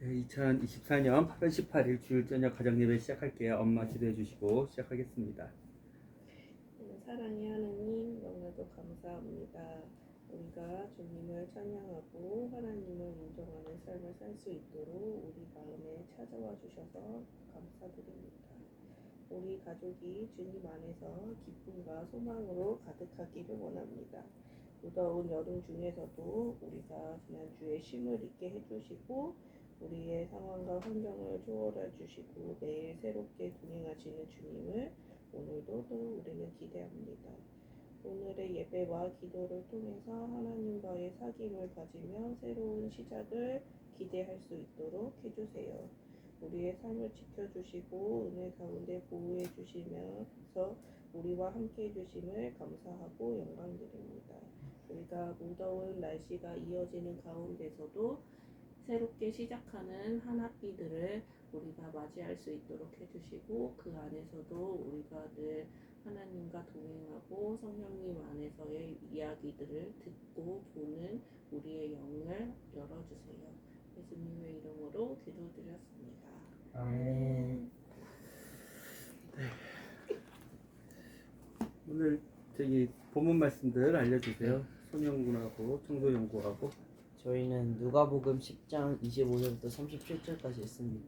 2024년 8월 18일 주일 저녁 가정예배 시작할게요. 엄마 기도해 주시고 시작하겠습니다. 사랑의 하나님, 너무나도 감사합니다. 우리가 주님을 찬양하고 하나님을 인정하는 삶을 살 수 있도록 우리 마음에 찾아와 주셔서 감사드립니다. 우리 가족이 주님 안에서 기쁨과 소망으로 가득하기를 원합니다. 무더운 여름 중에서도 우리가 지난주에 쉼을 잊게 해주시고 우리의 상황과 환경을 초월해 주시고 매일 새롭게 동행하시는 주님을 오늘도 또 우리는 기대합니다. 오늘의 예배와 기도를 통해서 하나님과의 사귐을 가지며 새로운 시작을 기대할 수 있도록 해주세요. 우리의 삶을 지켜주시고 은혜 가운데 보호해 주시면서 우리와 함께 해주심을 감사하고 영광드립니다. 우리가 무더운 날씨가 이어지는 가운데서도 새롭게 시작하는 한 학기들을 우리가 맞이할 수 있도록 해주시고 그 안에서도 우리가 늘 하나님과 동행하고 성령님 안에서의 이야기들을 듣고 보는 우리의 영을 열어주세요. 예수님의 이름으로 기도드렸습니다. 아멘. 오늘 본문 말씀들 알려주세요. 손영군하고 청소연구하고. 저희는 누가복음 10장 25절부터 37절까지 했습니다.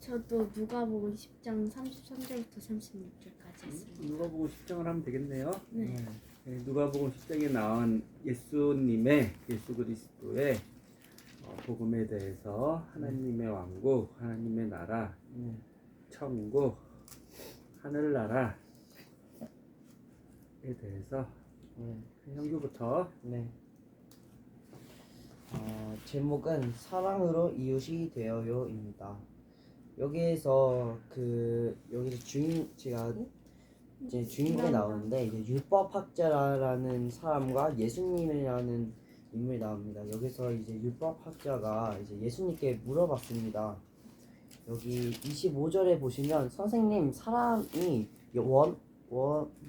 저도 누가복음 10장 33절부터 36절까지 했습니다. 누가복음 10장을 하면 되겠네요. 네. 누가복음 10장에 나온 예수 그리스도의 복음에 대해서 하나님의 왕국, 하나님의 나라, 천국, 하늘나라에 대해서 형규부터. 네. 제목은 사랑으로 이웃이 되어요입니다. 여기서 제가 이제 주인공이 나오는데 이제 율법학자라는 사람과 예수님이라는 인물이 나옵니다. 여기서 이제 율법학자가 이제 예수님께 물어봤습니다. 여기 25절에 보시면 선생님, 사람이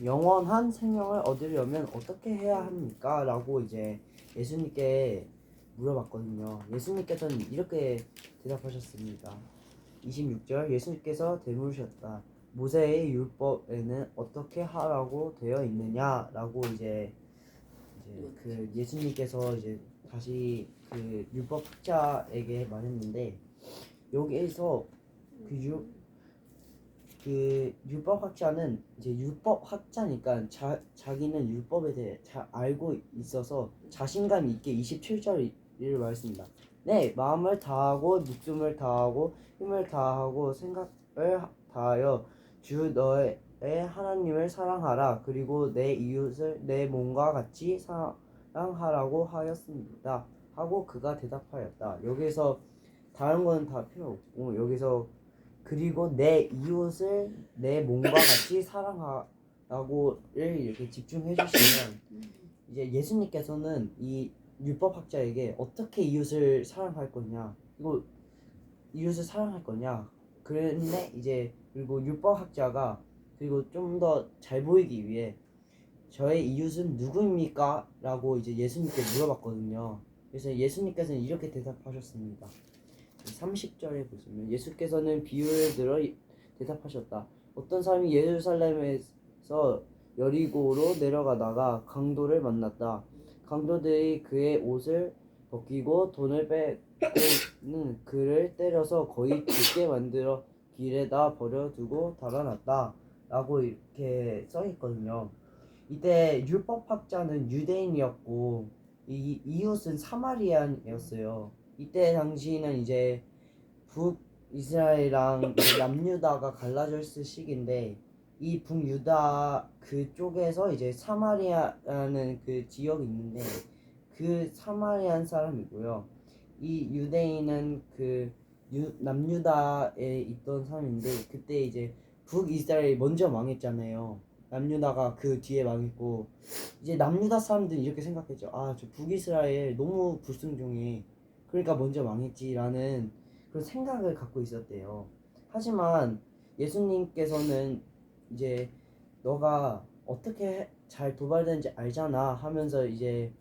영원한 생명을 얻으려면 어떻게 해야 합니까? 라고 이제 예수님께 물어봤거든요. 예수님께서는 이렇게 대답하셨습니다. 26절, 예수님께서 되물으셨다. 모세의 율법에는 어떻게 하라고 되어 있느냐? 라고 이제 그 예수님께서 이제 다시 그 율법학자에게 말했는데, 여기에서 그 율법학자는 이제 율법학자니까 자기는 율법에 대해 잘 알고 있어서 자신감 있게 27절을 말했습니다. 네, 마음을 다하고 목숨을 다하고 힘을 다하고 생각을 다하여 주 너의 하나님을 사랑하라. 그리고 내 이웃을 내 몸과 같이 사랑하라고 하였습니다. 하고 그가 대답하였다. 여기서 다른 건 다 필요 없고 여기서 그리고 내 이웃을 내 몸과 같이 사랑하라고를 이렇게 집중해 주시면 이제 예수님께서는 이 율법학자에게 어떻게 이웃을 사랑할 거냐, 그리고 이웃을 사랑할 거냐, 그런데 이제 그리고 율법학자가 그리고 좀 더 잘 보이기 위해 저의 이웃은 누구입니까? 라고 이제 예수님께 물어봤거든요. 그래서 예수님께서는 이렇게 대답하셨습니다. 30절에 보시면 예수께서는 비유를 들어 대답하셨다. 어떤 사람이 예루살렘에서 여리고로 내려가다가 강도를 만났다. 강도들이 그의 옷을 벗기고 돈을 빼고는 그를 때려서 거의 죽게 만들어 길에다 버려두고 달아났다. 라고 이렇게 써있거든요. 이때 율법학자는 유대인이었고 이 이웃은 사마리안이었어요. 이때 당시는 이제 북이스라엘이랑 남유다가 갈라졌을 시기인데 이 북유다 그쪽에서 이제 사마리아라는 그 지역이 있는데 그 사마리안 사람이고요. 이 유대인은 그 남유다에 있던 사람인데 그때 이제 북이스라엘이 먼저 망했잖아요. 남유다가 그 뒤에 망했고 이제 남유다 사람들은 이렇게 생각했죠. 아, 저 북이스라엘 너무 불순종해. 그러니까 먼저 망했지라는 그런 생각을 갖고 있었대요. 하지만 예수님께서는 이제 너가 어떻게 잘 도발되는지 알잖아 하면서 이제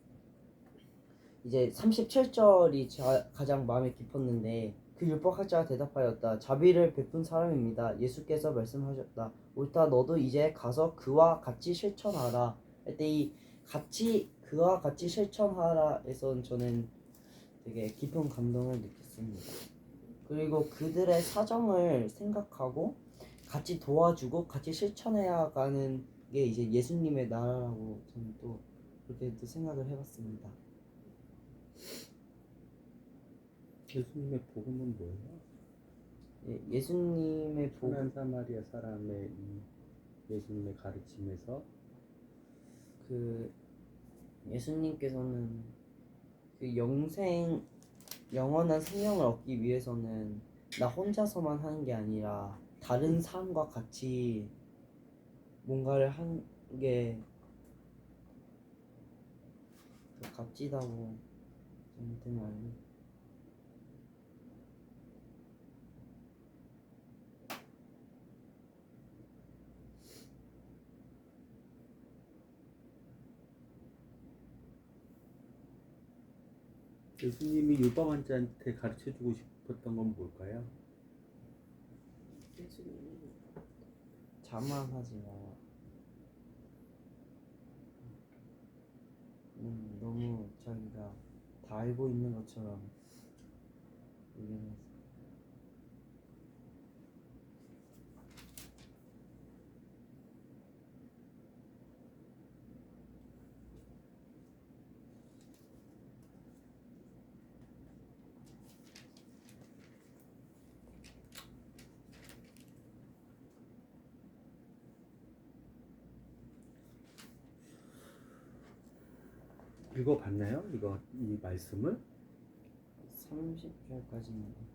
이제 37절이 가장 마음에 깊었는데 그 율법학자가 대답하였다. 자비를 베푼 사람입니다. 예수께서 말씀하셨다. 옳다. 너도 이제 가서 그와 같이 실천하라. 할 때 이 같이 그와 같이 실천하라에선 저는 되게 깊은 감동을 느꼈습니다. 그리고 그들의 사정을 생각하고 같이 도와주고 같이 실천해야 가는 게 이제 예수님의 나라라고 저는 또 그렇게 또 생각을 해봤습니다. 예수님의 복음은 뭐예요? 예수님의 선한 사마리아 사람의 이 예수님의 가르침에서 그 예수님께서는 그 영원한 생명을 얻기 위해서는 나 혼자서만 하는 게 아니라 다른 사람과 같이 뭔가를 하는 게 더 값지다고 저한테는 알고. 예수님이 율법학자한테 가르쳐주고 싶었던 건 뭘까요? 예수님이 자만하지 마. 너무 자기가 다 알고 있는 것처럼 얘기해서. 읽어봤나요? 이 말씀을? 30절까지는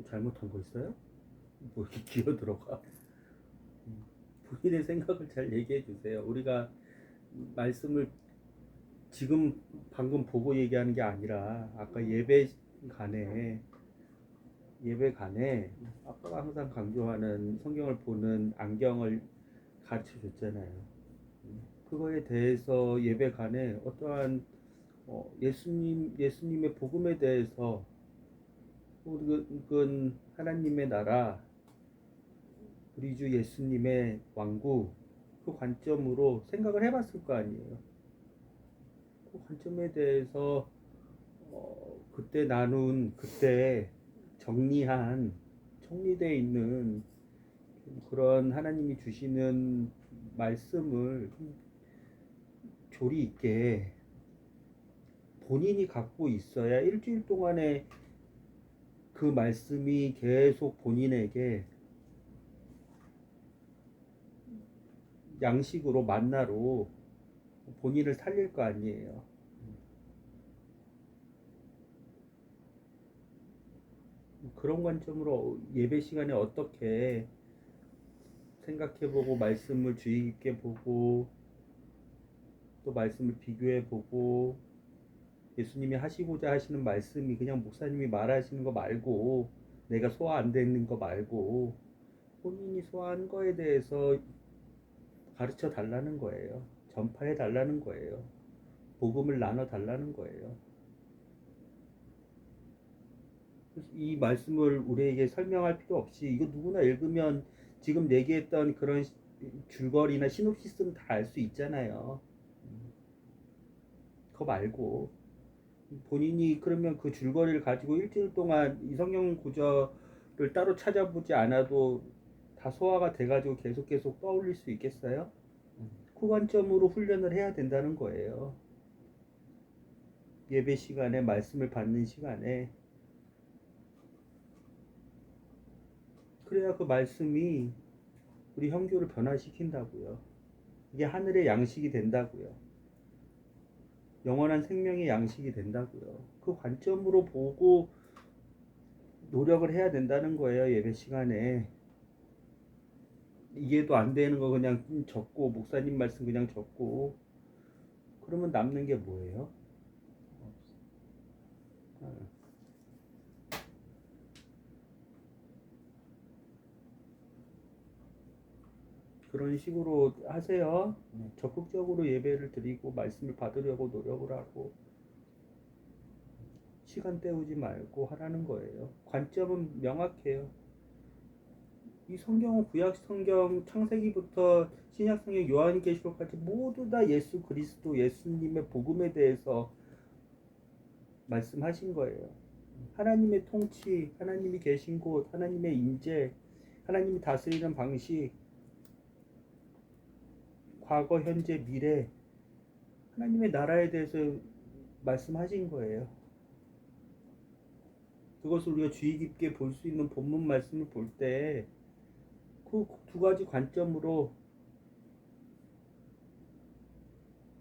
잘못한 거 있어요? 뭐 이렇게 기어 들어가? 본인의 생각을 잘 얘기해 주세요. 우리가 말씀을 지금 방금 보고 얘기하는 게 아니라 아까 예배간에 아빠가 항상 강조하는 성경을 보는 안경을 가르쳐 줬잖아요. 그거에 대해서 예배간에 어떠한 예수님의 복음에 대해서 그건 하나님의 나라, 우리 주 예수님의 왕국, 그 관점으로 생각을 해봤을 거 아니에요. 그 관점에 대해서 그때 정리되어 있는 그런 하나님이 주시는 말씀을 조리 있게 본인이 갖고 있어야 일주일 동안에 그 말씀이 계속 본인에게 양식으로 만나로 본인을 살릴 거 아니에요. 그런 관점으로 예배 시간에 어떻게 생각해보고 말씀을 주의 깊게 보고 또 말씀을 비교해보고 예수님이 하시고자 하시는 말씀이 그냥 목사님이 말하시는 거 말고 내가 소화 안 되는 거 말고 본인이 소화한 거에 대해서 가르쳐 달라는 거예요. 전파해 달라는 거예요. 복음을 나눠 달라는 거예요. 이 말씀을 우리에게 설명할 필요 없이 이거 누구나 읽으면 지금 얘기했던 그런 줄거리나 시놉시스는 다 알 수 있잖아요. 그거 말고 본인이 그러면 그 줄거리를 가지고 일주일 동안 이 성경 구절을 따로 찾아보지 않아도 다 소화가 돼가지고 계속 떠올릴 수 있겠어요? 그 관점으로 훈련을 해야 된다는 거예요. 예배 시간에 말씀을 받는 시간에 그래야 그 말씀이 우리 형교를 변화시킨다고요. 이게 하늘의 양식이 된다고요. 영원한 생명의 양식이 된다고요. 그 관점으로 보고 노력을 해야 된다는 거예요. 예배 시간에. 이해도 안 되는 거 그냥 적고 목사님 말씀 그냥 적고 그러면 남는 게 뭐예요? 어. 그런 식으로 하세요. 네. 적극적으로 예배를 드리고 말씀을 받으려고 노력을 하고 시간 때우지 말고 하라는 거예요. 관점은 명확해요. 이 성경은 구약 성경 창세기부터 신약 성경 요한계시록까지 모두 다 예수 그리스도 예수님의 복음에 대해서 말씀하신 거예요. 하나님의 통치, 하나님이 계신 곳, 하나님의 임재, 하나님이 다스리는 방식, 과거, 현재, 미래, 하나님의 나라에 대해서 말씀하신 거예요. 그것을 우리가 주의 깊게 볼 수 있는 본문 말씀을 볼 때 그 두 가지 관점으로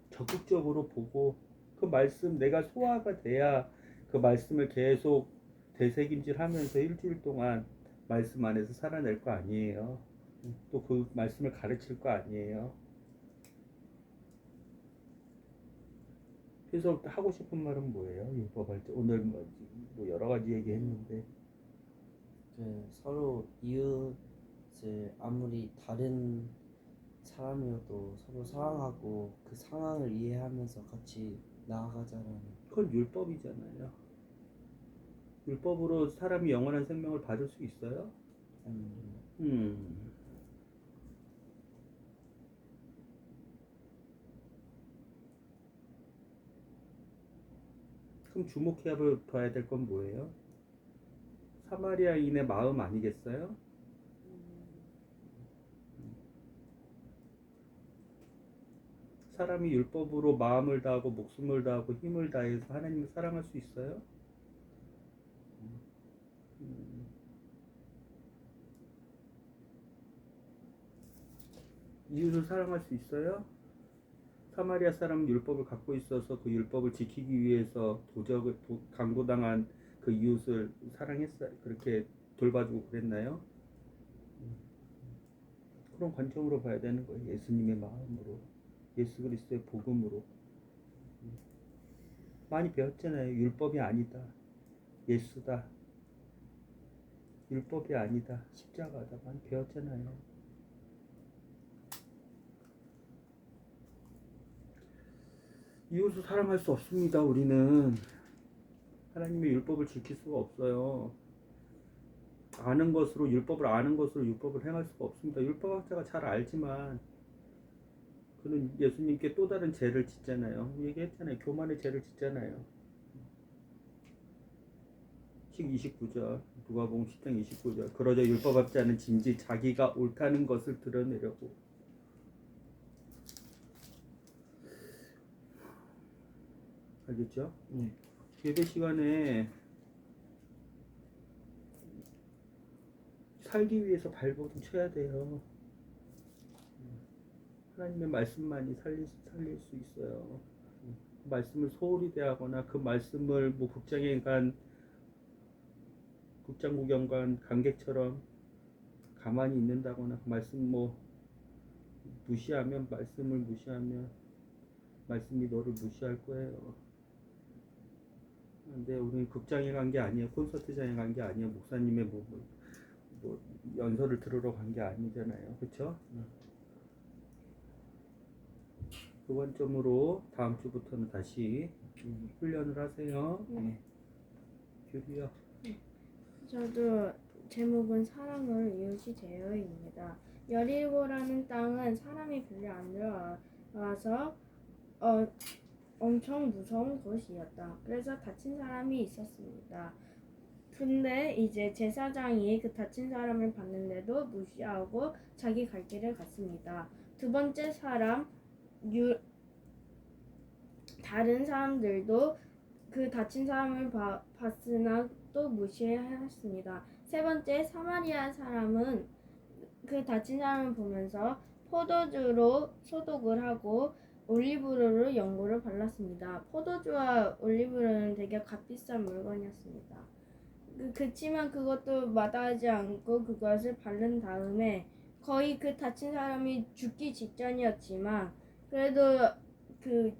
적극적으로 보고 그 말씀 내가 소화가 돼야 그 말씀을 계속 되새김질하면서 일주일 동안 말씀 안에서 살아낼 거 아니에요. 또 그 말씀을 가르칠 거 아니에요. 그래서 하고 싶은 말은 뭐예요? 율법할 때 오늘 뭐 여러 가지 얘기했는데 서로 이웃을 아무리 다른 사람이어도 서로 사랑하고 그 상황을 이해하면서 같이 나아가자라는. 그건 율법이잖아요. 율법으로 사람이 영원한 생명을 받을 수 있어요? 그럼 주목해야 봐야 될 건 뭐예요? 사마리아인의 마음 아니겠어요? 사람이 율법으로 마음을 다하고 목숨을 다하고 힘을 다해서 하나님을 사랑할 수 있어요? 이웃을 사랑할 수 있어요? 사마리아 사람은 율법을 갖고 있어서 그 율법을 지키기 위해서 강도당한 그 이웃을 사랑했어요. 그렇게 돌봐주고 그랬나요? 그런 관점으로 봐야 되는 거예요. 예수님의 마음으로, 예수 그리스도의 복음으로. 많이 배웠잖아요. 율법이 아니다, 예수다. 율법이 아니다, 십자가다. 많이 배웠잖아요. 이웃을 사랑할 수 없습니다. 우리는 하나님의 율법을 지킬 수가 없어요. 율법을 아는 것으로 율법을 행할 수가 없습니다. 율법학자가 잘 알지만 그는 예수님께 또 다른 죄를 짓잖아요. 얘기했잖아요. 교만의 죄를 짓잖아요. 29절 누가복음 10장 29절 그러자 율법학자는 진지 자기가 옳다는 것을 드러내려고. 알겠죠? 예배 시간에 살기 위해서 발버둥 쳐야 돼요. 하나님의 말씀만이 살릴 수 있어요. 그 말씀을 소홀히 대하거나 그 말씀을 뭐 극장 구경 간 관객처럼 가만히 있는다거나 그 말씀 말씀을 무시하면 말씀이 너를 무시할 거예요. 근데 우리는 극장에 간 게 아니에요. 콘서트장에 간 게 아니에요. 목사님의 연설을 들으러 간 게 아니잖아요. 그렇죠? 그 관점으로 다음 주부터는 다시 훈련을 하세요. 규리요. 저도 제목은 사랑을 이웃이 제어입니다. 여리고라는 땅은 사람이 별로 안 들어와서 엄청 무서운 곳이었다. 그래서 다친 사람이 있었습니다. 근데 이제 제사장이 그 다친 사람을 봤는데도 무시하고 자기 갈 길을 갔습니다. 두 번째 사람 다른 사람들도 그 다친 사람을 봤으나 또 무시했습니다. 세 번째 사마리아 사람은 그 다친 사람을 보면서 포도주로 소독을 하고 올리브유로 연고를 발랐습니다. 포도주와 올리브유는 되게 값비싼 물건이었습니다. 그치만 그것도 마다하지 않고 그것을 바른 다음에 거의 그 다친 사람이 죽기 직전이었지만 그래도 그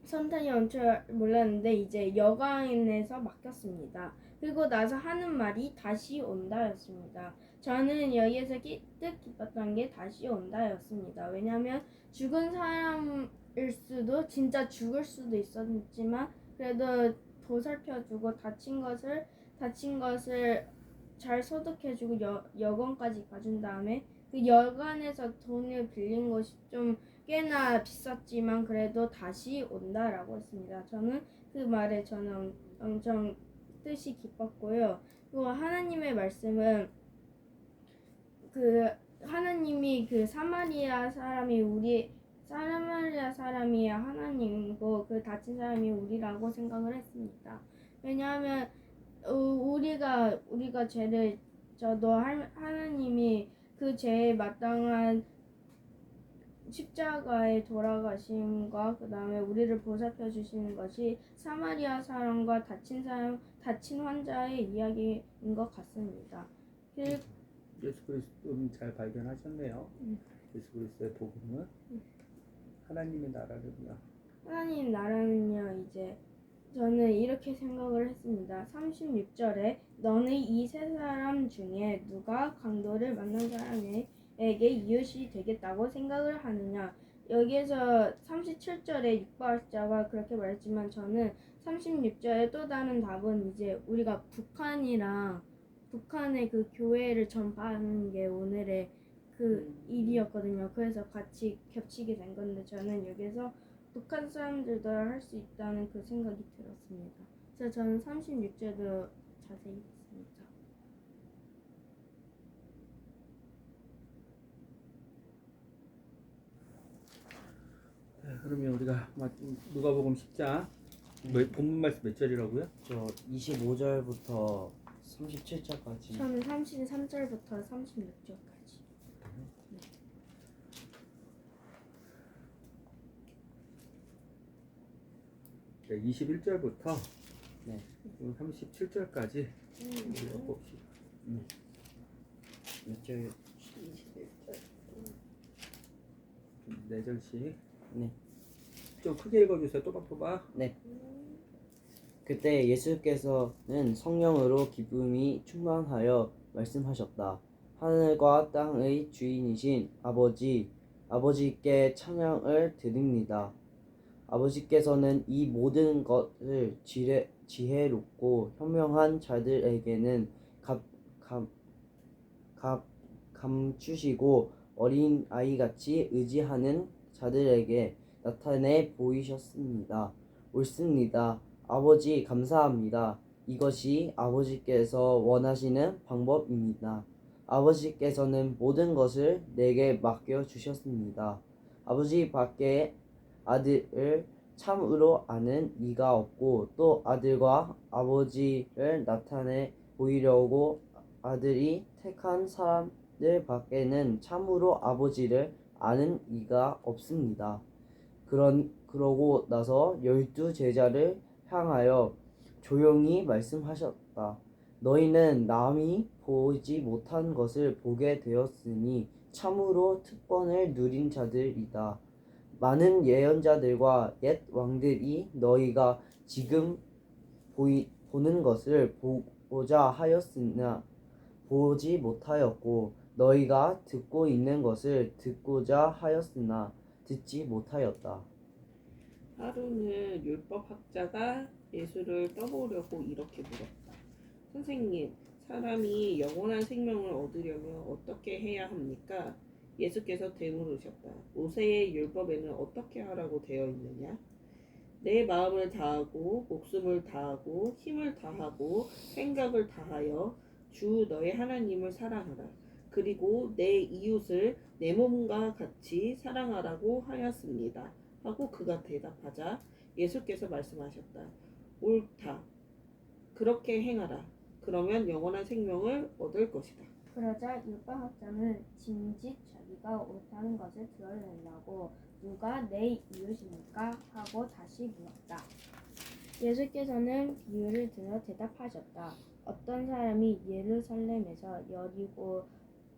선탄이 엄청 몰랐는데 이제 여관에서 맡겼습니다. 그리고 나서 하는 말이 다시 온다였습니다. 저는 여기에서 뜻 깊었던 게 다시 온다였습니다. 왜냐하면 죽은 사람일 수도 진짜 죽을 수도 있었지만 그래도 보살펴주고 다친 것을 잘 소독해주고 여관까지 가준 다음에 그 여관에서 돈을 빌린 것이 좀 꽤나 비쌌지만 그래도 다시 온다라고 했습니다. 저는 그 말에 저는 엄청 뜻이 깊었고요. 그리고 하나님의 말씀은 그 하나님이 그 사마리아 사람이 하나님이고 그 다친 사람이 우리라고 생각을 했습니다. 왜냐하면 우리가 죄를 져도 하나님이 그 죄에 마땅한 십자가에 돌아가심과 그 다음에 우리를 보살펴 주시는 것이 사마리아 사람과 다친 환자의 이야기인 것 같습니다. 예수 그리스도는 잘 발견하셨네요. 예수 그리스도의 복음은 하나님의 나라는요. 하나님 나라는요, 이제 저는 이렇게 생각을 했습니다. 36절에 너는 이 세 사람 중에 누가 강도를 만난 사람에게 이웃이 되겠다고 생각을 하느냐. 여기에서 37절에 육바학자가 그렇게 말했지만 저는 36절에 또 다른 답은 이제 우리가 북한의 그 교회를 전파하는 게 오늘의 그 일이었거든요. 그래서 같이 겹치게 된 건데 저는 여기서 북한 사람들도 할 수 있다는 그 생각이 들었습니다. 그래서 저는 36절도 자세히 봤습니다. 네, 그러면 우리가 누가복음 10장 본문 말씀 몇 절이라고요? 저 25절부터 37절까지. 저는 33절부터 36절까지. 네, 21절부터 네. 37절까지 읽어봅시다. 몇 절? 21절. 4절씩. 네. 좀 크게 읽어주세요. 또박또박. 그때 예수께서는 성령으로 기쁨이 충만하여 말씀하셨다. 하늘과 땅의 주인이신 아버지께 찬양을 드립니다. 아버지께서는 이 모든 것을 지혜롭고 현명한 자들에게는 감추시고 어린 아이같이 의지하는 자들에게 나타내 보이셨습니다. 옳습니다. 아버지 감사합니다. 이것이 아버지께서 원하시는 방법입니다. 아버지께서는 모든 것을 내게 맡겨 주셨습니다. 아버지 밖에 아들을 참으로 아는 이가 없고 또 아들과 아버지를 나타내 보이려고 아들이 택한 사람들 밖에는 참으로 아버지를 아는 이가 없습니다. 그러고 나서 12 제자를 향하여 조용히 말씀하셨다. 너희는 남이 보지 못한 것을 보게 되었으니 참으로 특권을 누린 자들이다. 많은 예언자들과 옛 왕들이 너희가 지금 보는 것을 보고자 하였으나 보지 못하였고 너희가 듣고 있는 것을 듣고자 하였으나 듣지 못하였다. 하루는 율법학자가 예수를 떠보려고 이렇게 물었다. 선생님, 사람이 영원한 생명을 얻으려면 어떻게 해야 합니까? 예수께서 되물으셨다. 모세의 율법에는 어떻게 하라고 되어 있느냐? 내 마음을 다하고 목숨을 다하고 힘을 다하고 생각을 다하여 주 너의 하나님을 사랑하라. 그리고 내 이웃을 내 몸과 같이 사랑하라고 하였습니다. 하고 그가 대답하자 예수께서 말씀하셨다. 옳다. 그렇게 행하라. 그러면 영원한 생명을 얻을 것이다. 그러자 율법학자는 짐짓 자기가 옳다는 것을 드러내려고 누가 내 이웃입니까? 하고 다시 물었다. 예수께서는 비유를 들어 대답하셨다. 어떤 사람이 예루살렘에서 여리고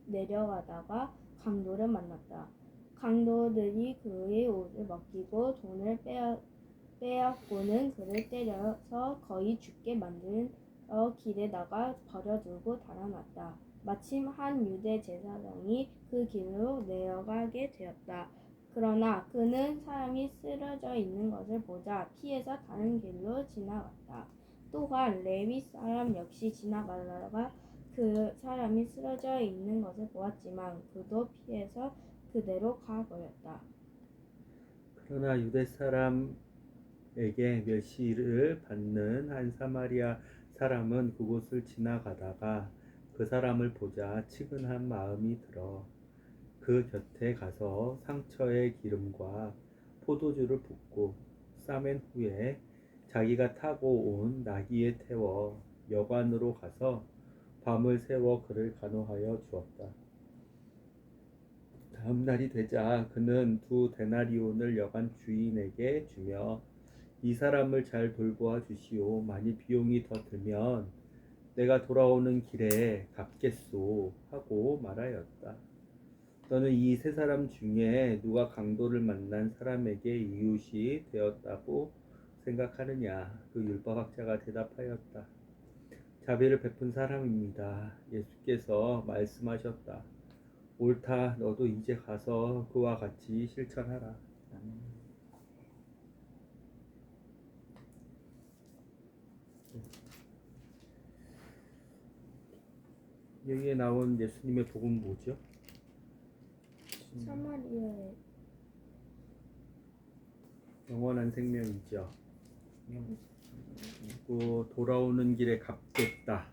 내려가다가 강도를 만났다. 강도들이 그의 옷을 벗기고 돈을 빼앗고는 그를 때려서 거의 죽게 만들어 길에 나가 버려두고 달아났다. 마침 한 유대 제사장이 그 길로 내려가게 되었다. 그러나 그는 사람이 쓰러져 있는 것을 보자 피해서 다른 길로 지나갔다. 또한 레위 사람 역시 지나가다가 그 사람이 쓰러져 있는 것을 보았지만 그도 피해서 그대로 가버렸다. 그러나 유대 사람에게 멸시를 받는 한 사마리아 사람은 그곳을 지나가다가 그 사람을 보자 측은한 마음이 들어 그 곁에 가서 상처에 기름과 포도주를 붓고 싸맨 후에 자기가 타고 온 나귀에 태워 여관으로 가서 밤을 새워 그를 간호하여 주었다. 다음 날이 되자 그는 2데나리온을 여관 주인에게 주며 이 사람을 잘 돌보아 주시오. 만일 비용이 더 들면 내가 돌아오는 길에 갚겠소 하고 말하였다. 너는 이 세 사람 중에 누가 강도를 만난 사람에게 이웃이 되었다고 생각하느냐? 그 율법학자가 대답하였다. 자비를 베푼 사람입니다. 예수께서 말씀하셨다. 옳다. 너도 이제 가서 그와 같이 실천하라. 여기에 나온 예수님의 복음은 뭐죠? 사마리아에 영원한 생명이죠. 그리고 돌아오는 길에 갚겠다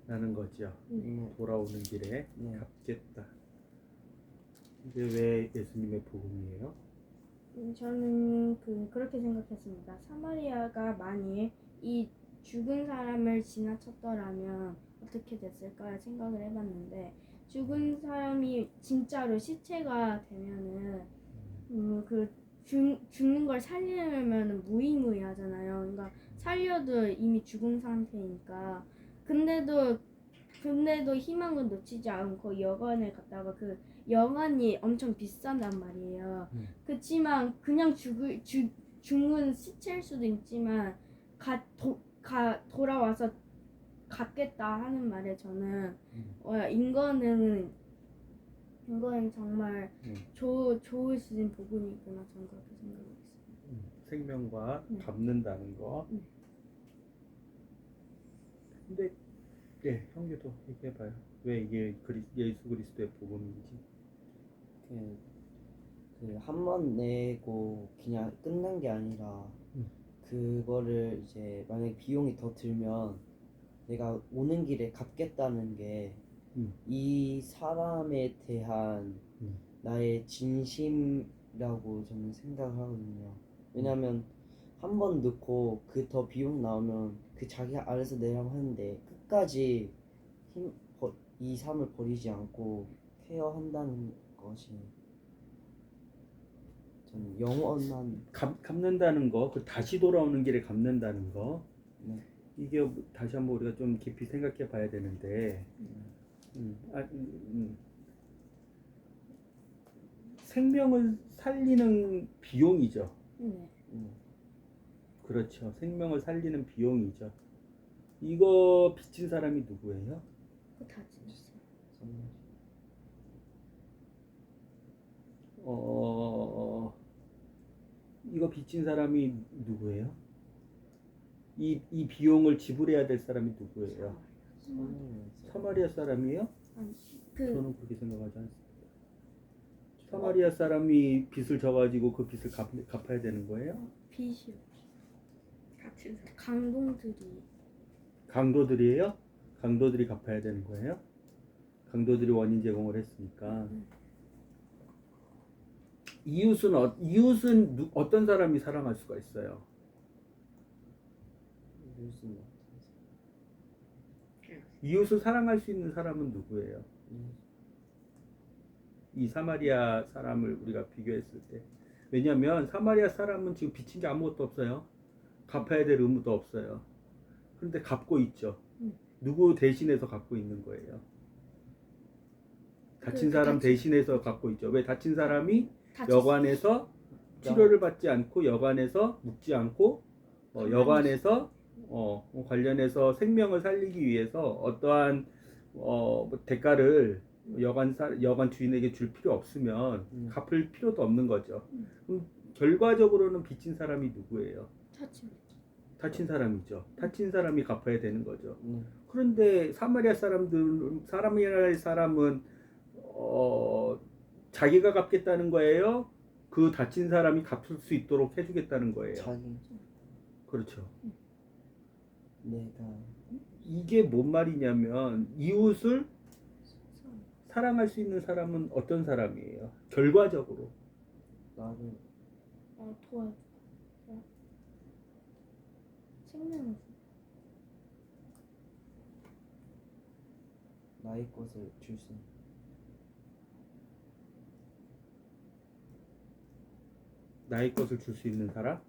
라는 거죠. 돌아오는 길에 네. 갚겠다. 이게 왜 예수님의 복음이에요? 저는 그렇게 생각했습니다. 사마리아가 만일 이 죽은 사람을 지나쳤더라면 어떻게 됐을까 생각을 해봤는데 죽은 사람이 진짜로 시체가 되면은 죽는 걸 살리려면 무의무해하잖아요. 그러니까 살려도 이미 죽은 상태니까 근데도 희망은 놓치지 않고 여관에 갔다가 그 여관이 엄청 비싼단 말이에요. 그치만 그냥 죽은 시체일 수도 있지만 돌아와서 갚겠다 하는 말에 저는 인거는 정말 좋으신 복음이구나 저는 그렇게 생각했습니다. 생명과 네. 갚는다는 거. 네. 근데 형제도 얘기해봐요. 왜 이게 예수 그리스도의 복음인지. 한 번 내고 그냥 끝난 게 아니라 그거를 이제 만약에 비용이 더 들면 내가 오는 길에 갚겠다는 게 이 사람에 대한 나의 진심이라고 저는 생각하거든요. 왜냐면 한 번 넣고 그 더 비용 나오면 그 자기 알아서 내라고 하는데 끝까지 이 삶을 버리지 않고 케어한다는 것이 저는 영원한 갚는다는 거, 그 다시 돌아오는 길에 갚는다는 거. 네. 이게 다시 한번 우리가 좀 깊이 생각해 봐야 되는데 생명을 살리는 비용이죠. 네. 그렇죠. 생명을 살리는 비용이죠. 이거 빚진 사람이 누구예요? 그거 다 진짜. 이거 빚진 사람이 누구예요? 이 비용을 지불해야 될 사람이 누구예요? 사마리아 사람이에요? 아니, 저는 그렇게 생각하지 않습니다. 사마리아 사람이 빚을 져가지고 그 빚을 갚아야 되는 거예요? 빚이요. 다친 사람. 강도들이에요? 강도들이 갚아야 되는 거예요? 강도들이 원인 제공을 했으니까. 이웃은 어떤 사람이 사랑할 수가 있어요? 이웃을 사랑할 수 있는 사람은 누구예요? 이 사마리아 사람을 우리가 비교했을 때. 왜냐하면 사마리아 사람은 지금 빚진 게 아무것도 없어요. 갚아야 될 의무도 없어요. 그런데 갚고 있죠. 누구 대신해서 갚고 있는 거예요? 다친 그 사람 다친- 대신해서 갖고 있죠. 왜 다친 사람이 다쳤- 여관에서 치료를 받지 않고 여관에서 묵지 않고 여관에서 관련해서 생명을 살리기 위해서 어떠한 뭐 대가를 여관 주인에게 줄 필요 없으면 갚을 필요도 없는 거죠. 그럼 결과적으로는 빚진 사람이 누구예요? 다친. 다친 사람이죠. 다친 사람이 갚아야 되는 거죠. 네. 그런데 사마리아 사람은 자기가 갚겠다는 거예요? 그 다친 사람이 갚을 수 있도록 해주겠다는 거예요. 자기 그렇죠. 내가 이게 뭔 말이냐면 이웃을 사랑할 수 있는 사람은 어떤 사람이에요? 결과적으로 나를 도와줘. 생명을 나의 것을 줄 수. 나의 것을 줄 수 있는 사람?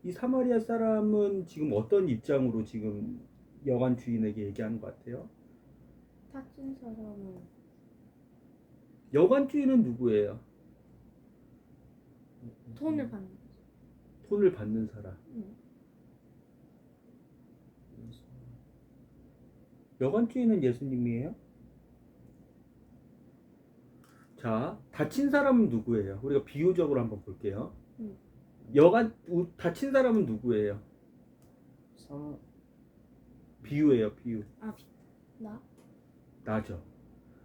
이 사마리아 사람은 지금 어떤 입장으로 지금 여관 주인에게 얘기하는 것 같아요? 다친 사람은 여관 주인은 누구예요? 돈을 받는. 돈을 받는 사람. 여관 주인은 예수님이에요? 자, 다친 사람은 누구예요? 우리가 비유적으로 한번 볼게요. 다친 사람은 누구예요? 상 비유예요, 비유. 나? 나죠.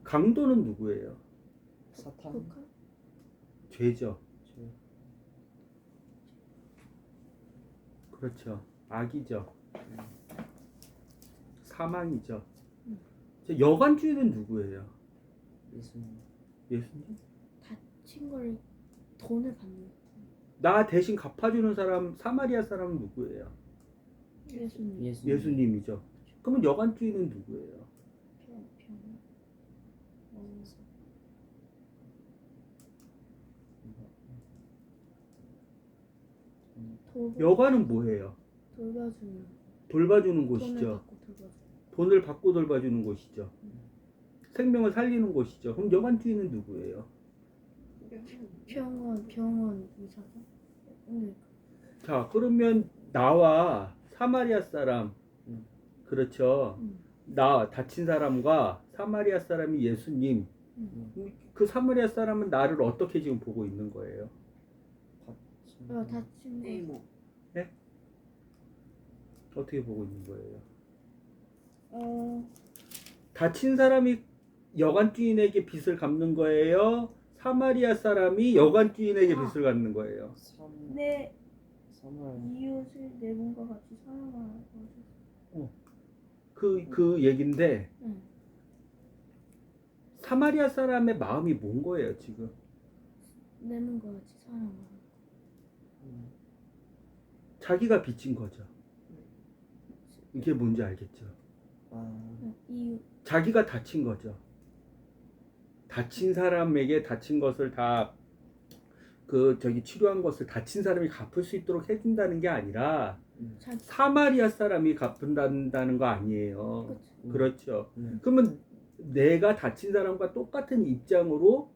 강도는 누구예요? 사탄 북한? 죄죠. 죄. 그렇죠. 악이죠. 사망이죠. 음. 자, 여관 주인은 누구예요? 예수님 예수님? 다친 걸 돈을 받는. 나 대신 갚아주는 사람, 사마리아 사람은 누구예요? 예수님. 예수님이죠. 그러면 여관 주인은 누구예요? 병. 여관은 뭐예요? 돌봐주는. 돌봐주는 돈을 곳이죠. 받고 돌봐주는. 돈을 받고 돌봐주는 곳이죠. 생명을 살리는 곳이죠. 그럼 여관 주인은 누구예요? 병원 의사가. 네. 자, 그러면 나와 사마리아 사람, 그렇죠. 나 다친 사람과 사마리아 사람이 예수님. 그 사마리아 사람은 나를 어떻게 지금 보고 있는 거예요? 다친 거. 이모. 어떻게 보고 있는 거예요? 어, 다친 사람이 여관 주인에게 빚을 갚는 거예요? 사마리아 사람이 여관 주인에게 빚을 갚는 거예요? 내 사마리아 이웃을 내 몸과 같이 사랑하라고 하셨어. 그 얘긴데 응. 사마리아 사람의 마음이 뭔 거예요 지금? 내 몸과 같이 사랑하라. 자기가 빚진 거죠. 이게 뭔지 알겠죠? 이웃. 자기가 다친 거죠. 다친 사람에게 다친 것을 다 치료한 것을 다친 사람이 갚을 수 있도록 해준다는 게 아니라 자기. 사마리아 사람이 갚는다는 거 아니에요. 그치. 그렇죠. 그러면 내가 다친 사람과 똑같은 입장으로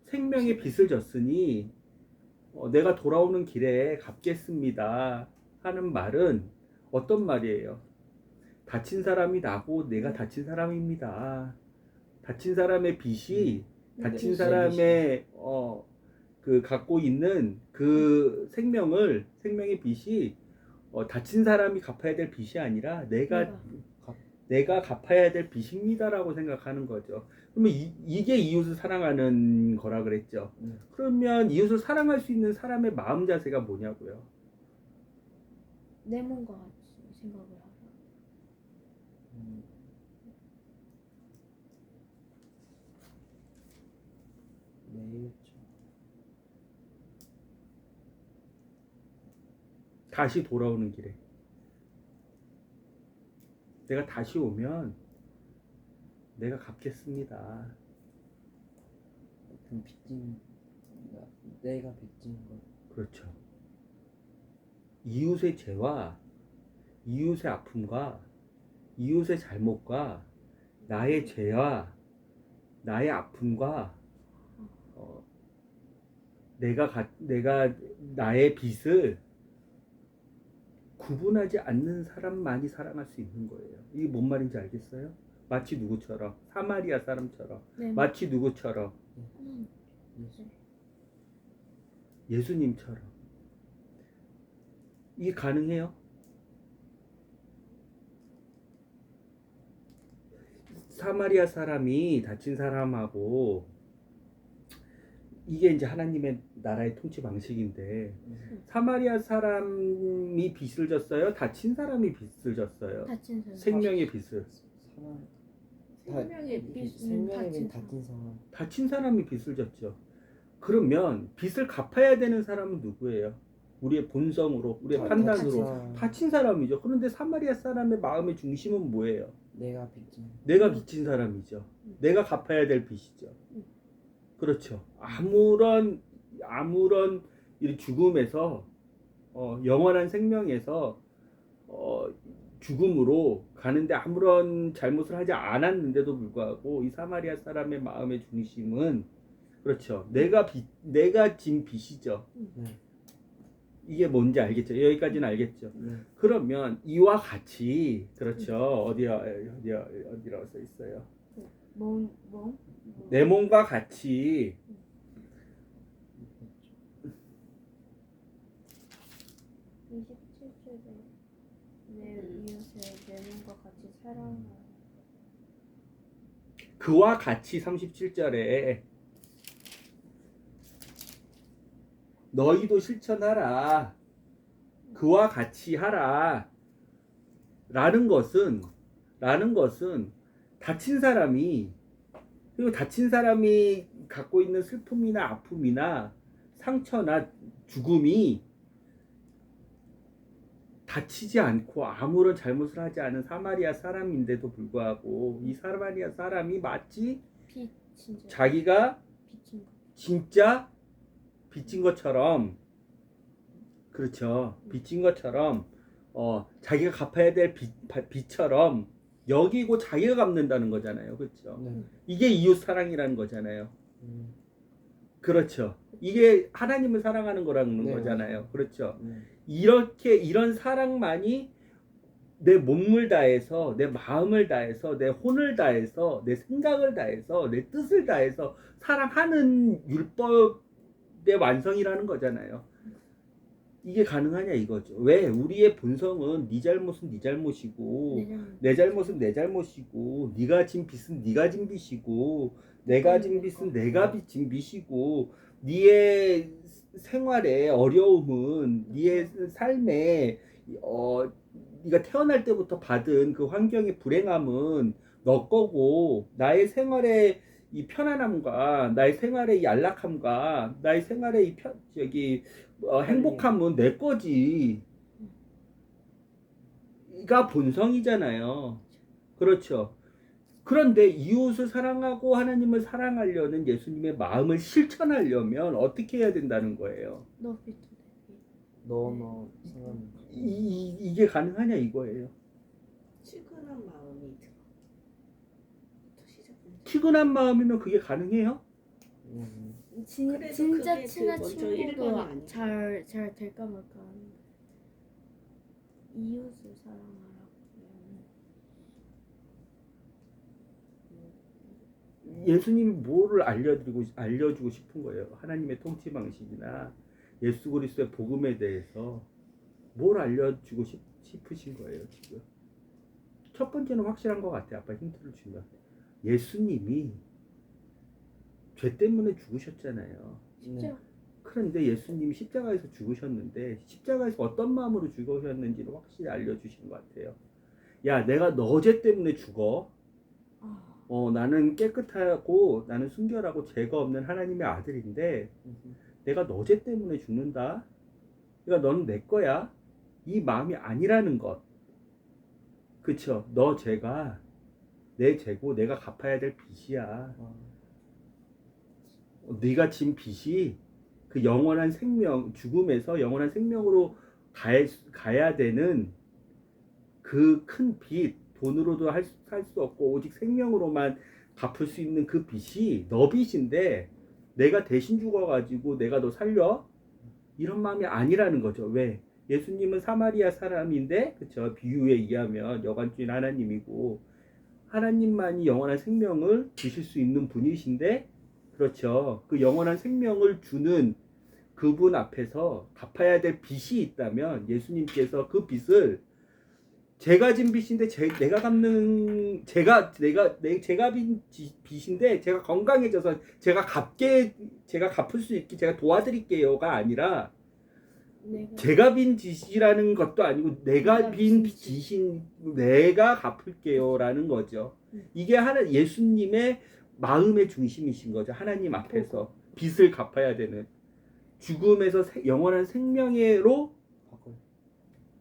생명의 빚을 졌으니 내가 돌아오는 길에 갚겠습니다 하는 말은 어떤 말이에요? 다친 사람이 나고 내가 다친 사람입니다. 다친 사람의 빚이 다친 사람의 갖고 있는 그 생명의 빚이 다친 사람이 갚아야 될 빚이 아니라 내가 갚아야 될 빚입니다라고 생각하는 거죠. 그러면 이게 이웃을 사랑하는 거라 그랬죠. 그러면 이웃을 사랑할 수 있는 사람의 마음 자세가 뭐냐고요? 내 몸과 같이 생각을 하라. 다시 돌아오는 길에 내가 다시 오면 내가 갚겠습니다. 그럼 내가 빚진 거. 그렇죠. 이웃의 죄와 이웃의 아픔과 이웃의 잘못과 나의 죄와 나의 아픔과 내가 나의 빚을 구분하지 않는 사람만이 사랑할 수 있는 거예요. 이게 뭔 말인지 알겠어요? 마치 누구처럼? 사마리아 사람처럼. 네. 마치 누구처럼? 예수. 예수님처럼. 이게 가능해요? 사마리아 사람이 다친 사람하고 이게 이제 하나님의 나라의 통치 방식인데 사마리아 사람이 빚을 졌어요? 다친 사람이 빚을 졌어요? 다친 사람. 생명의 빚을. 생명의 빚. 생명의 다친 다친 사람. 다친 사람이 빚을 졌죠. 그러면 빚을 갚아야 되는 사람은 누구예요? 우리의 본성으로, 우리의 판단으로 다친 사람이죠. 그런데 사마리아 사람의 마음의 중심은 뭐예요? 내가 빚진. 내가 빚진 사람이죠. 내가 갚아야 될 빚이죠. 그렇죠. 아무런 이 죽음에서 영원한 생명에서 죽음으로 가는데 아무런 잘못을 하지 않았는데도 불구하고 이 사마리아 사람의 마음의 중심은 그렇죠. 내가 진 빚이죠. 네. 이게 뭔지 알겠죠? 여기까지는 알겠죠? 네. 그러면 이와 같이 그렇죠. 어디라고 써 있어요? 뭐? 내 몸과 같이 27절에 내 이웃을 내 몸과 같이 사랑하라. 그와 같이 37절에 너희도 실천하라. 그와 같이 하라. 라는 것은 다친 사람이 갖고 있는 슬픔이나 아픔이나 상처나 죽음이 다치지 않고 아무런 잘못을 하지 않은 사마리아 사람인데도 불구하고 이 사마리아 사람이 마치 자기가 빚진 거. 진짜 빚진 것처럼 그렇죠. 빚진 것처럼 자기가 갚아야 될 빚처럼 여기고 자기가 갚는다는 거잖아요. 그렇죠. 네. 이게 이웃 사랑이라는 거잖아요. 그렇죠. 이게 하나님을 사랑하는 거라는 네, 거잖아요. 그렇죠. 네. 이런 사랑만이 내 몸을 다해서 내 마음을 다해서 내 혼을 다해서 내 생각을 다해서 내 뜻을 다해서 사랑하는 율법의 완성이라는 거잖아요. 이게 가능하냐 이거죠. 왜? 우리의 본성은 네 잘못은 네 잘못이고 내 잘못은 내 잘못이고 네가 진 빚은 네가 진 빚이고 내가 진 빚은 내가 진 빚이고 네의 생활의 어려움은 네의 삶에 네가 태어날 때부터 받은 그 환경의 불행함은 너 거고 나의 생활의 이 편안함과 나의 생활의 이 안락함과 나의 생활의 이 행복함은 내 거지. 이가 본성이잖아요. 그렇죠. 그런데 이웃을 사랑하고 하나님을 사랑하려는 예수님의 마음을 실천하려면 어떻게 해야 된다는 거예요? 너 사람. 이게 가능하냐 이거예요. 치근한 마음이 들어. 또 시작된다. 키근한 마음이면 그게 가능해요? 그래도 진짜 그게 친한 먼저 친구도 일반이 아니야. 잘 될까 말까 하는데 이웃을 사랑하라. 예수님이 뭐를 알려주고 싶은 거예요. 하나님의 통치 방식이나 예수 그리스도의 복음에 대해서 뭘 알려주고 싶으신 거예요 지금. 첫 번째는 확실한 것 같아요. 아빠 힌트를 주면 예수님이 죄 때문에 죽으셨잖아요. 네. 그런데 예수님이 십자가에서 죽으셨는데 십자가에서 어떤 마음으로 죽으셨는지를 확실히 알려주신 것 같아요. 야, 내가 너 죄 때문에 죽어. 나는 깨끗하고 나는 순결하고 죄가 없는 하나님의 아들인데 내가 너 죄 때문에 죽는다. 그러니까 너는 내 거야. 이 마음이 아니라는 것. 그쵸? 너 죄가 내 죄고 내가 갚아야 될 빚이야. 네가 진 빚이 그 영원한 생명, 죽음에서 영원한 생명으로 가야 되는 그 큰 빚, 돈으로도 살 수 없고 오직 생명으로만 갚을 수 있는 그 빚이 너 빚인데 내가 대신 죽어가지고 내가 너 살려? 이런 마음이 아니라는 거죠. 왜? 예수님은 사마리아 사람인데, 그쵸? 비유에 의하면 여관주인 하나님이고, 하나님만이 영원한 생명을 주실 수 있는 분이신데, 그렇죠. 그 영원한 생명을 주는 그분 앞에서 갚아야 될 빚이 있다면, 예수님께서 그 빚을 제가 진 빚인데 내가 갚는 제가 빈 빚인데 제가 건강해져서 제가 갚을 수 있게 제가 도와드릴게요가 아니라 제가 빈 빚이라는 것도 아니고 내가 빈 빚인 내가 갚을게요라는 거죠. 이게 예수님의 마음의 중심이신 거죠. 하나님 앞에서 빚을 갚아야 되는 죽음에서 영원한 생명으로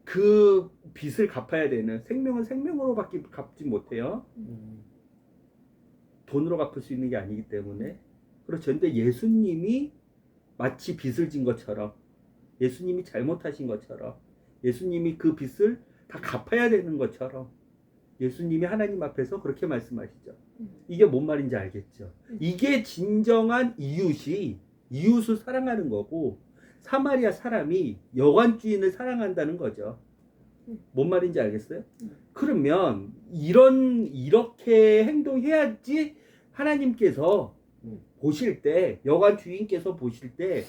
그 빚을 갚아야 되는 생명은 생명으로밖에 갚지 못해요. 돈으로 갚을 수 있는 게 아니기 때문에 그렇죠. 근데 예수님이 마치 빚을 진 것처럼 예수님이 잘못하신 것처럼 예수님이 그 빚을 다 갚아야 되는 것처럼 예수님이 하나님 앞에서 그렇게 말씀하시죠. 이게 뭔 말인지 알겠죠. 이게 진정한 이웃을 사랑하는 거고 사마리아 사람이 여관주인을 사랑한다는 거죠. 뭔 말인지 알겠어요? 그러면 이렇게 행동해야지 하나님께서 보실 때 여관주인께서 보실 때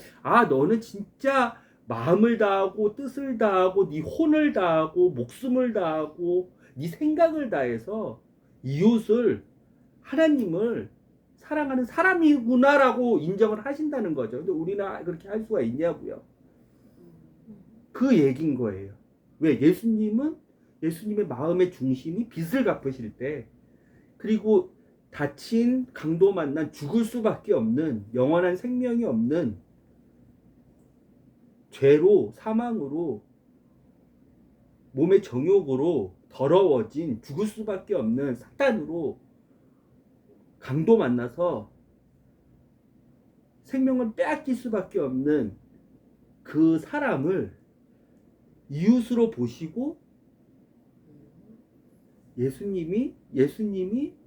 너는 진짜 마음을 다하고 뜻을 다하고 네 혼을 다하고 목숨을 다하고 네 생각을 다해서 이웃을 하나님을 사랑하는 사람이구나라고 인정을 하신다는 거죠. 근데 우리는 그렇게 할 수가 있냐고요. 그 얘기인 거예요. 왜? 예수님의 마음의 중심이 빚을 갚으실 때 그리고 다친 강도 만난 죽을 수밖에 없는 영원한 생명이 없는 죄로 사망으로 몸의 정욕으로 더러워진 죽을 수밖에 없는 사탄으로 강도 만나서 생명을 빼앗길 수밖에 없는 그 사람을 이웃으로 보시고 예수님이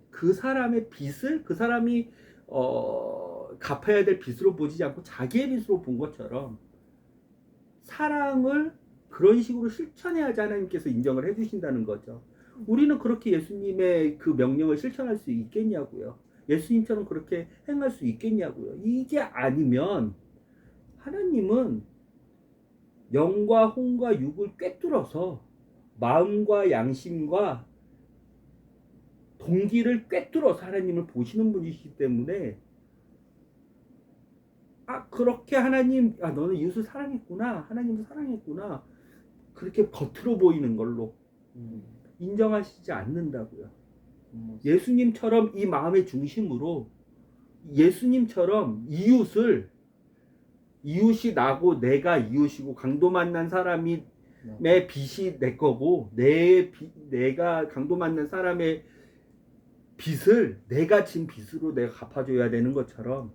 그 사람의 빚을 그 사람이 갚아야 될 빚으로 보지 않고 자기의 빚으로 본 것처럼 사랑을 그런 식으로 실천해야지 하나님께서 인정을 해주신다는 거죠. 우리는 그렇게 예수님의 그 명령을 실천할 수 있겠냐고요. 예수님처럼 그렇게 행할 수 있겠냐고요. 이게 아니면 하나님은 영과 혼과 육을 꿰뚫어서 마음과 양심과 동기를 꿰뚫어서 하나님을 보시는 분이시기 때문에 그렇게 하나님 너는 이웃을 사랑했구나 하나님을 사랑했구나 그렇게 겉으로 보이는 걸로 인정하시지 않는다고요. 예수님처럼 이 마음의 중심으로 예수님처럼 이웃이 나고 내가 이웃이고 강도 만난 사람이 내 빚이 내 거고 내가 강도 만난 사람의 빚을 내가 진 빚으로 내가 갚아줘야 되는 것처럼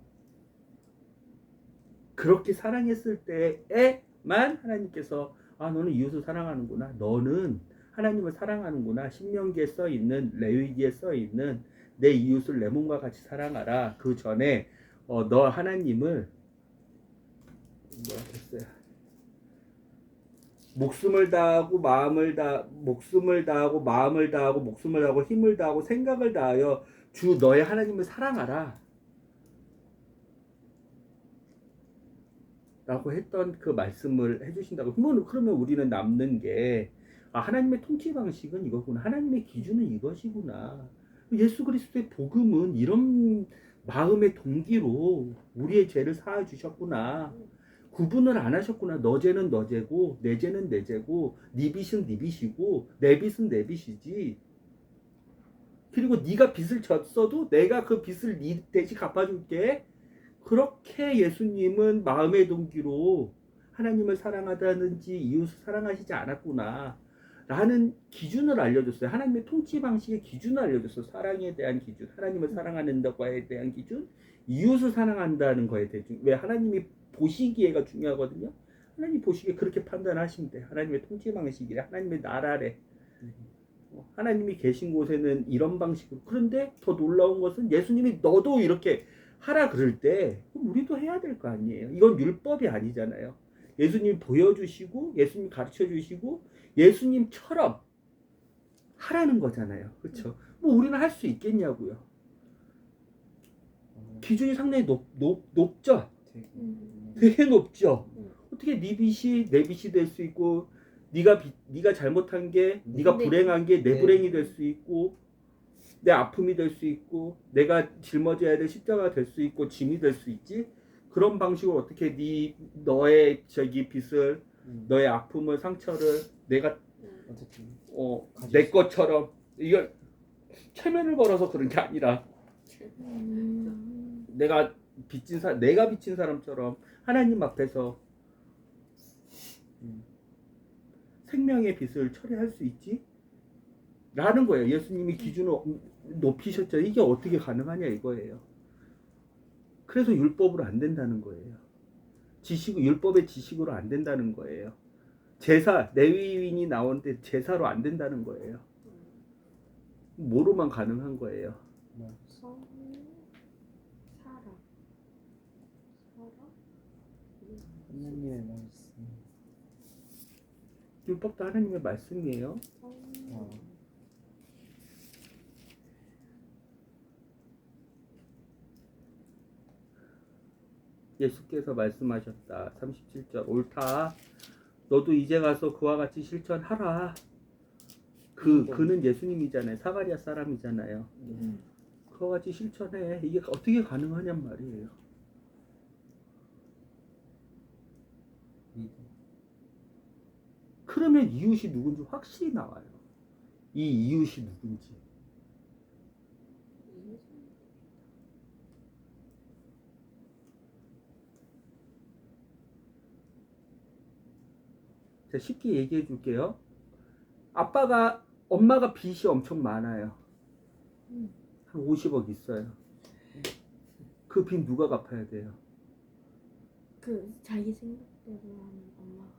그렇게 사랑했을 때에만 하나님께서 너는 이웃을 사랑하는구나 너는 하나님을 사랑하는구나 신명기에 써있는 레위기에 써있는 내 이웃을 내 몸과 같이 사랑하라. 그 전에 너 하나님을 목숨을 다하고 마음을 다하고 힘을 다하고 생각을 다하여 주 너의 하나님을 사랑하라 라고 했던 그 말씀을 해주신다고. 그러면 우리는 남는 게 하나님의 통치 방식은 이거구나. 하나님의 기준은 이것이구나. 예수 그리스도의 복음은 이런 마음의 동기로 우리의 죄를 사하 주셨구나. 구분을 안 하셨구나. 너 죄는 너 죄고 내 죄는 내 죄고 네 빚은 네 빚이고 내 빚은 내 빚이지. 그리고 네가 빚을 졌어도 내가 그 빚을 네 대신 갚아줄게. 그렇게 예수님은 마음의 동기로 하나님을 사랑하다든지 이웃을 사랑하시지 않았구나 라는 기준을 알려줬어요. 하나님의 통치 방식의 기준을 알려줬어요. 사랑에 대한 기준, 하나님을 사랑하는 것에 대한 기준, 이웃을 사랑한다는 거에 대한 기준. 왜? 하나님이 보시기에가 중요하거든요. 하나님 보시기에 그렇게 판단하시면 돼. 하나님의 통치 방식이래. 하나님의 나라래. 하나님이 계신 곳에는 이런 방식으로. 그런데 더 놀라운 것은 예수님이 너도 이렇게 하라 그럴 때 그럼 우리도 해야 될 거 아니에요. 이건 율법이 아니잖아요. 예수님이 보여주시고 예수님 가르쳐 주시고 예수님처럼 하라는 거잖아요. 그렇죠? 뭐 우리는 할 수 있겠냐고요. 기준이 상당히 높죠. 되게 높죠. 어떻게 네 빚이 내 빚이 될 수 있고 네가 잘못한 게 네가 네. 불행한 게 내 네. 불행이 될 수 있고 내 아픔이 될 수 있고 내가 짊어져야 될 십자가 될 수 있고 짐이 될 수 있지. 그런 방식으로 어떻게 너의 빚을 너의 아픔을 상처를 내가 어떻게 내 것처럼 이걸 체면을 걸어서 그런 게 아니라 내가 빚진 사람처럼 하나님 앞에서 생명의 빚을 처리할 수 있지? 라는 거예요. 예수님이 기준을 높이셨죠. 이게 어떻게 가능하냐 이거예요. 그래서 율법으로 안 된다는 거예요. 율법의 지식으로 안 된다는 거예요. 제사, 레위인이 나오는데 제사로 안 된다는 거예요. 뭐로만 가능한 거예요. 하나님의 말씀. 율법도 하나님의 말씀이에요. 예수께서 말씀하셨다. 37절 옳다. 너도 이제 가서 그와 같이 실천하라. 그는 예수님이잖아요. 사마리아 사람이잖아요. 그와 같이 실천해. 이게 어떻게 가능하냔 말이에요. 그러면 이웃이 누군지 확실히 나와요. 이 이웃이 누군지. 제가 쉽게 얘기해 줄게요. 엄마가 빚이 엄청 많아요. 한 50억 있어요. 그 빚 누가 갚아야 돼요? 그 자기 생각대로 하는 엄마가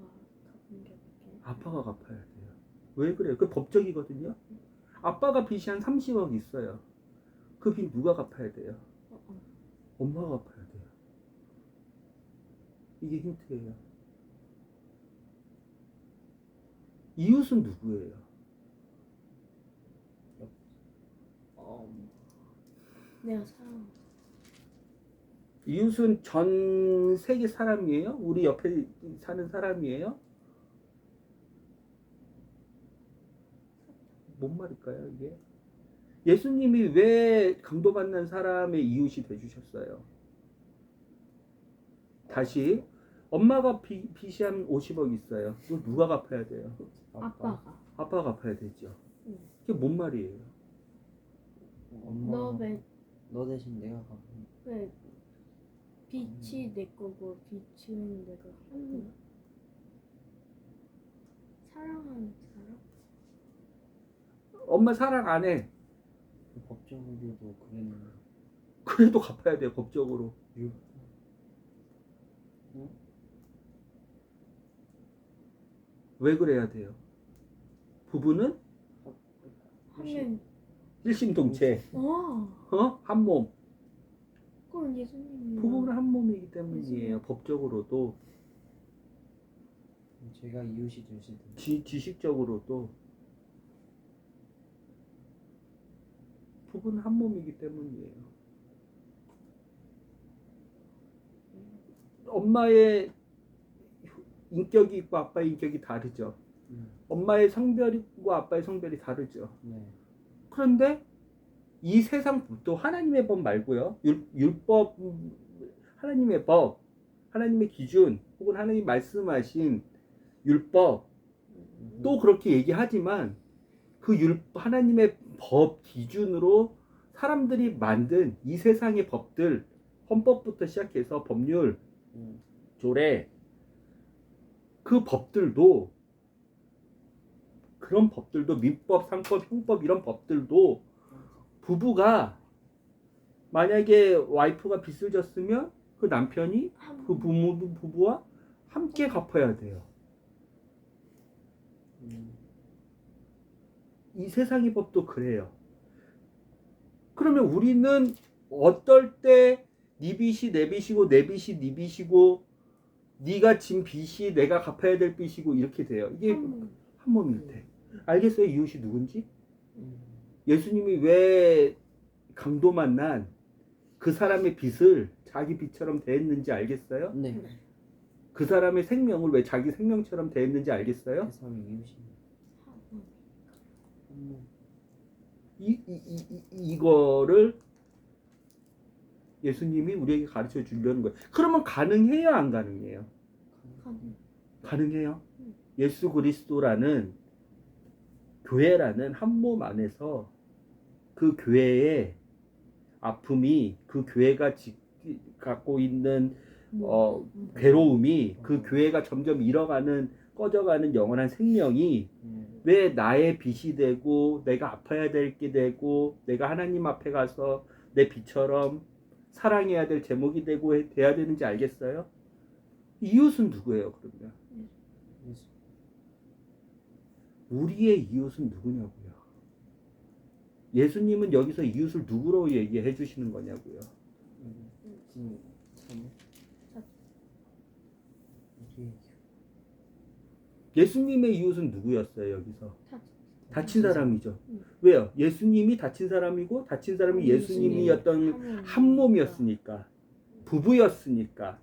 갚는 게 맞게. 아빠가 갚아야 돼요. 왜 그래요? 그 법적이거든요. 아빠가 빚이 한 30억 있어요. 그 빚 누가 갚아야 돼요? 엄마가 갚아야 돼요. 이게 힌트예요. 이웃은 누구예요? 내가 사랑하는 이웃은 전 세계 사람이에요? 우리 옆에 사는 사람이에요? 뭔 말일까요, 이게? 예수님이 왜 강도받는 사람의 이웃이 되주셨어요? 다시 엄마가 빚이 한 50억 있어요. 그거 누가 갚아야 돼요? 아빠가. 아빠가 갚아야 되죠. 응. 이게 뭔 말이에요? 엄마. 너 대신 내가 갚는. 왜 빛이 내 거고 빛은 내가 하는 사랑하는 사람? 엄마 사랑 안 해. 법적으로도 그랬는데. 그래도 갚아야 돼요, 법적으로. 왜 그래야 돼요? 부부는 하면 일심동체, 한 몸. 그건 예수님이. 부부는 한 몸이기 때문이에요. 법적으로도 제가 이웃이 되시든. 지식적으로도 부부는 한 몸이기 때문이에요. 엄마의 인격이 있고 아빠의 인격이 다르죠. 엄마의 성별과 아빠의 성별이 다르죠. 네. 그런데 이 세상 또 하나님의 법 말고요. 율법, 하나님의 법, 하나님의 기준, 혹은 하나님 말씀하신 율법 또 그렇게 얘기하지만 그 하나님의 법 기준으로 사람들이 만든 이 세상의 법들, 헌법부터 시작해서 법률, 조례, 그 법들도, 그런 법들도, 민법, 상법, 형법 이런 법들도 부부가 만약에 와이프가 빚을 졌으면 그 남편이 그 부부와 함께 갚아야 돼요. 이 세상의 법도 그래요. 그러면 우리는 어떨 때 네 빚이 내 빚이고 내 빚이 네 빚이고 네가 진 빚이 내가 갚아야 될 빚이고 이렇게 돼요. 이게 한 몸일 때. 알겠어요? 이웃이 누군지? 예수님이 왜 강도 만난 그 사람의 빚을 자기 빚처럼 대했는지 알겠어요? 네. 그 사람의 생명을 왜 자기 생명처럼 대했는지 알겠어요? 그 사람이 이웃입니다. 이거를 예수님이 우리에게 가르쳐 주려는 거예요. 그러면 가능해요, 안 가능해요? 가능해요. 예수 그리스도라는 교회라는 한 몸 안에서 그 교회의 아픔이, 그 교회가 갖고 있는 괴로움이, 그 교회가 점점 잃어가는, 꺼져가는 영원한 생명이 왜 나의 빚이 되고 내가 아파야 될 게 되고 내가 하나님 앞에 가서 내 빚처럼 사랑해야 될 제목이 되고 돼야 되는지 알겠어요? 이웃은 누구예요, 그러면? 우리의 이웃은 누구냐고요? 예수님은 여기서 이웃을 누구로 얘기해 주시는 거냐고요? 예수님의 이웃은 누구였어요, 여기서? 다친 사람이죠. 왜요? 예수님이 다친 사람이고 다친 사람이 예수님이었던 한 몸이었으니까, 부부였으니까.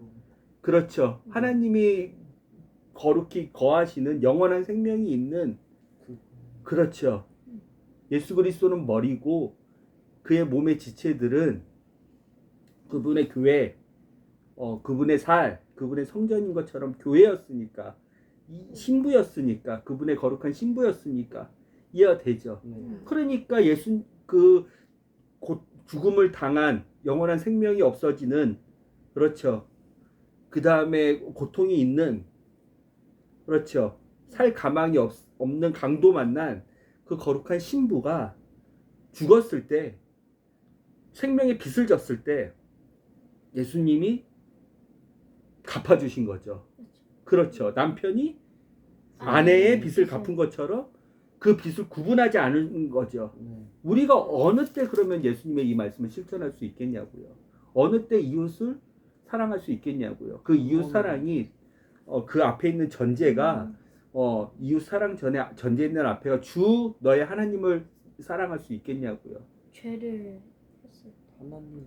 그렇죠. 하나님이 거룩히 거하시는 영원한 생명이 있는, 그렇죠. 예수 그리스도는 머리고 그의 몸의 지체들은 그분의 교회, 그분의 살, 그분의 성전인 것처럼 교회였으니까, 신부였으니까, 그분의 거룩한 신부였으니까 이해가 되죠. 그러니까 예수 곧 죽음을 당한 영원한 생명이 없어지는, 그렇죠. 그 다음에 고통이 있는, 그렇죠. 살 가망이 없는 강도 만난 그 거룩한 신부가 죽었을 때, 생명의 빚을 졌을 때 예수님이 갚아주신 거죠. 그렇죠. 남편이 아내의 빚을 갚은 것처럼 그 빚을 구분하지 않은 거죠. 우리가 어느 때 그러면 예수님의 이 말씀을 실천할 수 있겠냐고요. 어느 때 이웃을 사랑할 수 있겠냐고요. 그 이웃 사랑이 그 앞에 있는 전제가 이웃 사랑 전제 있는 앞에가 주 너의 하나님을 사랑할 수 있겠냐고요. 죄를 했을 때. 하나님을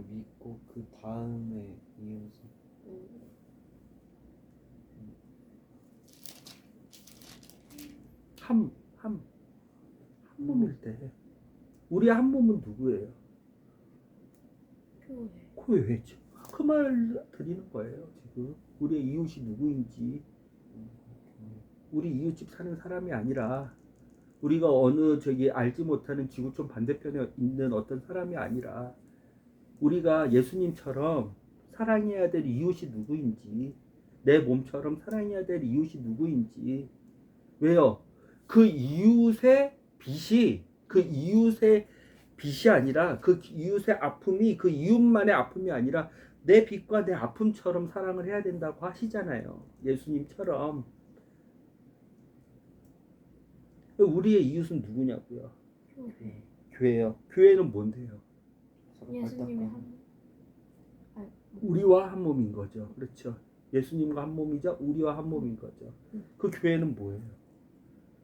믿고 그 다음에 이웃을. 한 몸일 때 우리 한 몸은 누구예요? 교회죠. 그 말 드리는 거예요. 지금 우리의 이웃이 누구인지, 우리 이웃집 사는 사람이 아니라, 우리가 어느 알지 못하는 지구촌 반대편에 있는 어떤 사람이 아니라, 우리가 예수님처럼 사랑해야 될 이웃이 누구인지, 내 몸처럼 사랑해야 될 이웃이 누구인지. 왜요? 그 이웃의 빚이 아니라, 그 이웃의 아픔이 그 이웃만의 아픔이 아니라 내 빚과 내 아픔처럼 사랑을 해야 된다고 하시잖아요. 예수님처럼. 우리의 이웃은 누구냐고요? 교회요. 교회는 뭔데요? 예수님의 한 우리와 한 몸인 거죠. 그렇죠. 예수님과 한 몸이자 우리와 한 몸인 거죠. 그 교회는 뭐예요?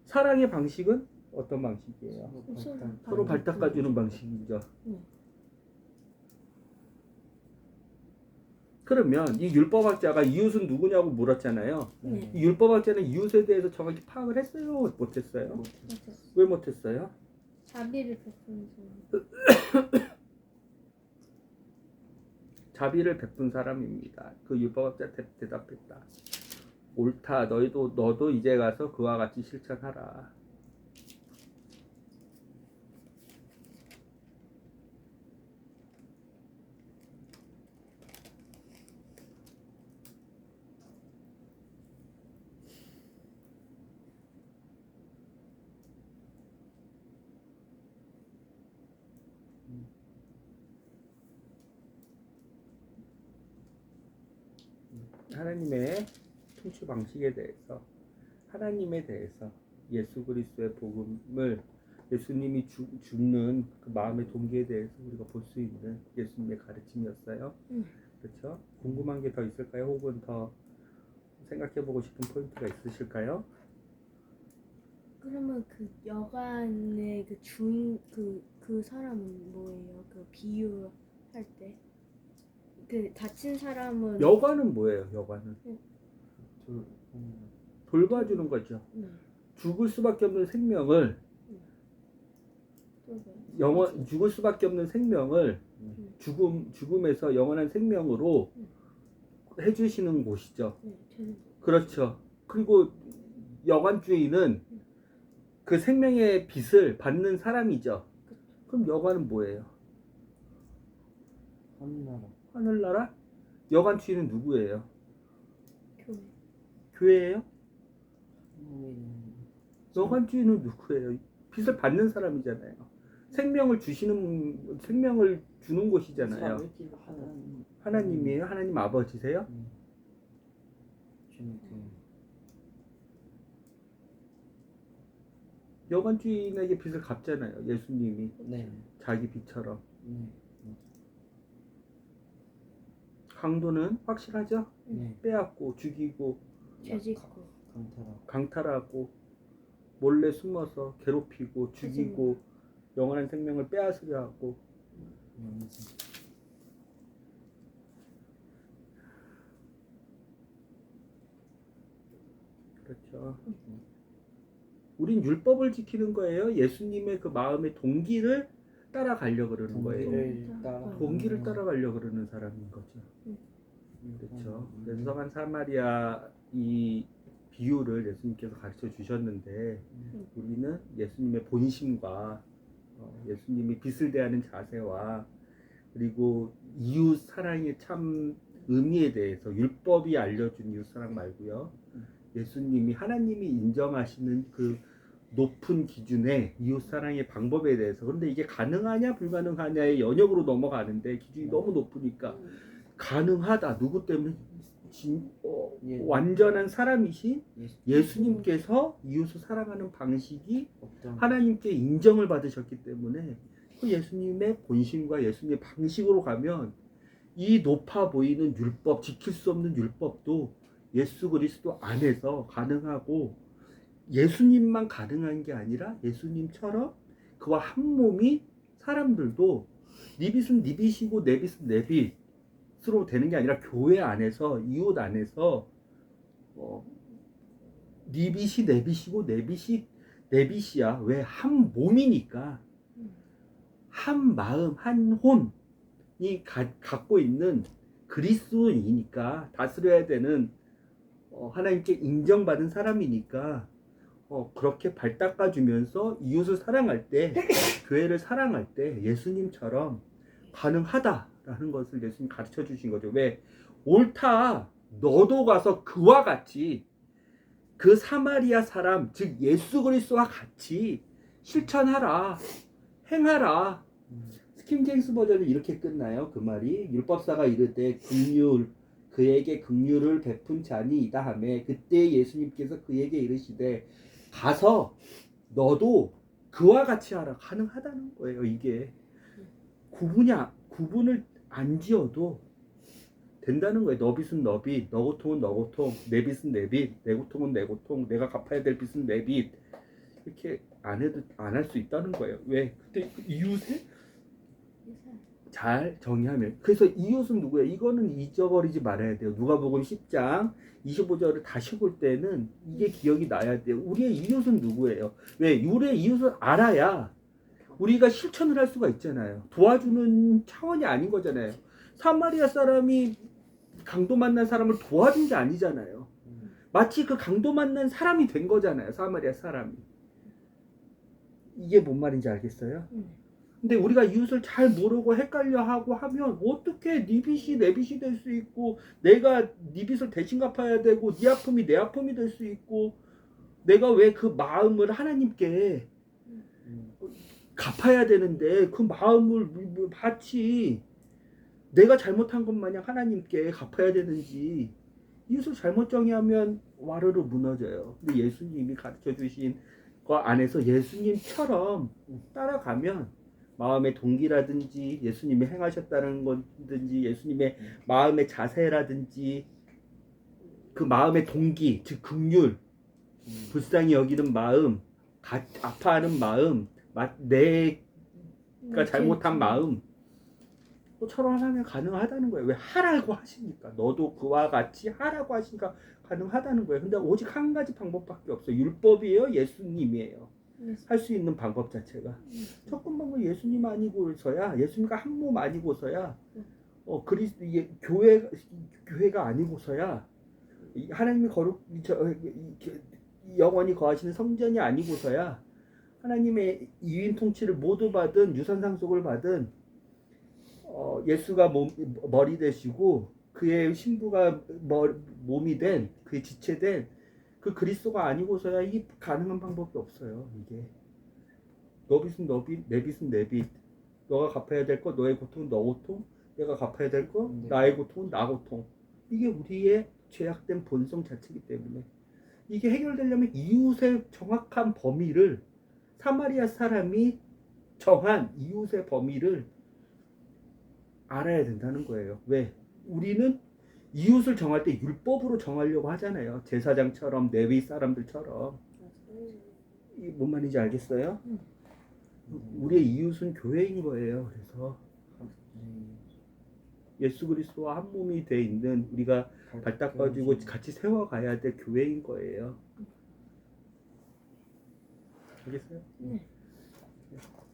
사랑의 방식은 어떤 방식이에요? 서로 발 닦아주는 방식이죠. 그러면 이 율법학자가 이웃은 누구냐고 물었잖아요. 이 율법학자는 이웃에 대해서 정확히 파악을 했어요? 못했어요? 왜 못했어요? 자비를 베푸는 사람. 자비를 베푼 사람입니다. 그 율법학자 대답했다. 옳다. 너도 이제 가서 그와 같이 실천하라. 하나님의 통치 방식에 대해서, 하나님에 대해서 예수 그리스도의 복음을 예수님이 죽는 그 마음의 동기에 대해서 우리가 볼 수 있는 예수님의 가르침이었어요. 그렇죠? 궁금한 게 더 있을까요? 혹은 더 생각해보고 싶은 포인트가 있으실까요? 그러면 그 여관의 그 주인 그 사람은 뭐예요? 그 비유할 때 그 다친 사람은 여관은 뭐예요? 여관은 둘, 돌봐주는 거죠. 네. 죽을 수밖에 없는 생명을 또 뭐예요? 죽을 수밖에 없는 생명을 죽음에서 영원한 생명으로 해주시는 곳이죠. 네, 저는 그렇죠. 그리고 여관주인은 그 생명의 빛을 받는 사람이죠. 그럼 여관은 뭐예요? 하늘나라. 하늘나라? 여관주인은 누구예요? 교회. 교회예요? 하나님은 여관주인은 누구예요? 빛을 받는 사람이잖아요. 생명을 주는 곳이잖아요. 하나님이에요? 하나님 아버지세요? 여관주인에게 빛을 갚잖아요. 예수님이 네. 자기 빛처럼. 네. 강도는 확실하죠? 네. 빼앗고 죽이고 죄짓고 강탈하고 몰래 숨어서 괴롭히고 죽이고 영원한 생명을 빼앗으려 하고. 그렇죠. 우린 율법을 지키는 거예요. 예수님의 그 마음의 동기를 따라가려고 그러는 거예요. 동기를 따라가려고 그러는 사람인 거죠. 그렇죠. 그래서 성한 사마리아 이 비유를 예수님께서 가르쳐 주셨는데 우리는 예수님의 본심과 예수님이 빛을 대하는 자세와 그리고 이웃 사랑의 참 의미에 대해서 율법이 알려준 이웃 사랑 말고요. 예수님이 하나님이 인정하시는 그 높은 기준의 이웃 사랑의 방법에 대해서, 그런데 이게 가능하냐 불가능하냐의 영역으로 넘어가는데 기준이 너무 높으니까 가능하다. 누구 때문에? 완전한 사람이신 예수님께서 이웃을 사랑하는 방식이 하나님께 인정을 받으셨기 때문에 그 예수님의 본심과 예수님의 방식으로 가면 이 높아 보이는 율법, 지킬 수 없는 율법도 예수 그리스도 안에서 가능하고, 예수님만 가능한 게 아니라 예수님처럼 그와 한 몸이 사람들도 네 빛은 네 빛이고 내 빛은 내 빛으로 되는 게 아니라 교회 안에서 이웃 안에서 네 빛이 내 빛이고 내 빛이 내 빛이야. 왜? 한 몸이니까, 한 마음 한 혼이 갖고 있는 그리스도인이니까, 다스려야 되는 하나님께 인정받은 사람이니까 그렇게 발 닦아주면서 이웃을 사랑할 때, 교회를 사랑할 때 예수님처럼 가능하다라는 것을 예수님 가르쳐 주신 거죠. 왜? 옳다. 너도 가서 그와 같이 그 사마리아 사람, 즉 예수 그리스도와 같이 실천하라. 행하라. 스킹제임스 버전은 이렇게 끝나요. 그 말이 율법사가 이르되 그에게 긍휼을 베푼 자니 이다 하매 그때 예수님께서 그에게 이르시되 가서 너도 그와 같이 하라. 가능하다는 거예요. 이게 구분을 안 지어도 된다는 거예요. 너 빚은 너 빚, 너 고통은 너 고통, 내 빚은 내 빚, 내 고통은 내 고통, 내가 갚아야 될 빚은 내 빚. 이렇게 안 할 수 있다는 거예요. 왜? 그때 이웃을 잘 정의하면. 그래서 이웃은 누구예요? 이거는 잊어버리지 말아야 돼요. 누가복음 10장 25절을 다시 볼 때는 이게 기억이 나야 돼요. 우리의 이웃은 누구예요? 왜? 우리의 이웃을 알아야 우리가 실천을 할 수가 있잖아요. 도와주는 차원이 아닌 거잖아요. 사마리아 사람이 강도 만난 사람을 도와준 게 아니잖아요. 마치 그 강도 만난 사람이 된 거잖아요. 사마리아 사람이. 이게 뭔 말인지 알겠어요? 근데 우리가 이웃을 잘 모르고 헷갈려 하고 하면 어떻게 네 빚이 내 빚이 될 수 있고, 내가 네 빚을 대신 갚아야 되고, 네 아픔이 내 아픔이 될 수 있고, 내가 왜 그 마음을 하나님께 갚아야 되는데 그 마음을 마치 내가 잘못한 것 마냥 하나님께 갚아야 되는지, 이웃을 잘못 정의하면 와르르 무너져요. 근데 예수님이 가르쳐 주신 거 안에서 예수님처럼 따라가면 마음의 동기라든지 예수님이 행하셨다는 거든지 예수님의 마음의 자세라든지 그 마음의 동기, 즉 긍휼, 불쌍히 여기는 마음, 아파하는 마음, 내가 잘못한 마음 처럼 하면 가능하다는 거예요. 왜 하라고 하시니까. 너도 그와 같이 하라고 하시니까 가능하다는 거예요. 근데 오직 한 가지 방법밖에 없어요. 율법이에요, 예수님이에요. 할 수 있는 방법 자체가. 첫 번째는 예수님 아니고서야, 예수님과 한 몸 아니고서야, 그리스도 교회가 아니고서야, 하나님이 영원히 거하시는 성전이 아니고서야, 하나님의 이윈 통치를 모두 받은 유산상속을 받은 예수가 머리 되시고 그의 신부가 몸이 된 그의 지체된 그 그리스도가 아니고서야 이 가능한 방법이 없어요. 이게 너 빚은 너 빚, 내 빚은 내 빚. 너가 갚아야 될 거, 너의 고통은 너 고통, 내가 갚아야 될 거, 나의 고통은 나 고통. 이게 우리의 죄악된 본성 자체이기 때문에 이게 해결되려면 이웃의 정확한 범위를 사마리아 사람이 정한 이웃의 범위를 알아야 된다는 거예요. 왜? 우리는 이웃을 정할 때 율법으로 정하려고 하잖아요. 제사장처럼 레위 사람들처럼. 이게 뭔 말인지 알겠어요? 우리의 이웃은 교회인 거예요. 그래서 예수 그리스도와 한 몸이 돼 있는 우리가 발 닦아주고 같이 세워가야 될 교회인 거예요. 알겠어요? 네.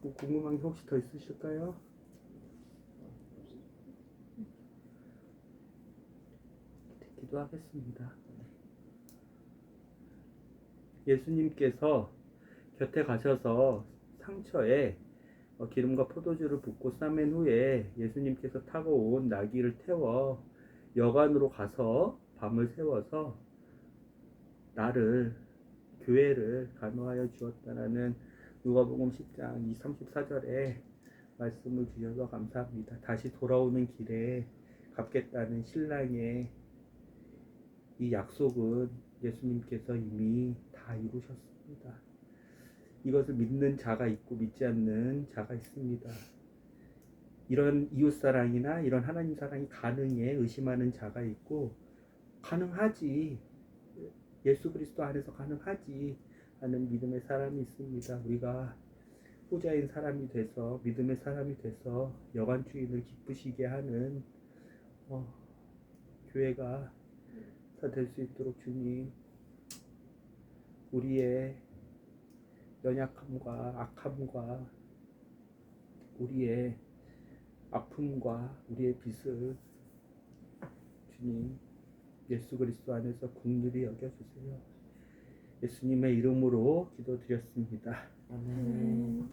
뭐 궁금한 게 혹시 더 있으실까요? 기도하겠습니다. 예수님께서 곁에 가셔서 상처에 기름과 포도주를 붓고 싸맨 후에 예수님께서 타고 온 나귀를 태워 여관으로 가서 밤을 새워서 나를 교회를 간호하여 주었다라는 누가복음 10장 34절에 말씀을 주셔서 감사합니다. 다시 돌아오는 길에 갚겠다는 신랑의 이 약속은 예수님께서 이미 다 이루셨습니다. 이것을 믿는 자가 있고 믿지 않는 자가 있습니다. 이런 이웃사랑이나 이런 하나님 사랑이 가능해 의심하는 자가 있고 가능하지, 예수 그리스도 안에서 가능하지 하는 믿음의 사람이 있습니다. 우리가 후자인 사람이 돼서 믿음의 사람이 돼서 여관 주인을 기쁘시게 하는 교회가 다 될 수 있도록 주님, 우리의 연약함과 악함과 우리의 아픔과 우리의 빚을 주님 예수 그리스도 안에서 긍휼히 여겨주세요. 예수님의 이름으로 기도드렸습니다. 아멘.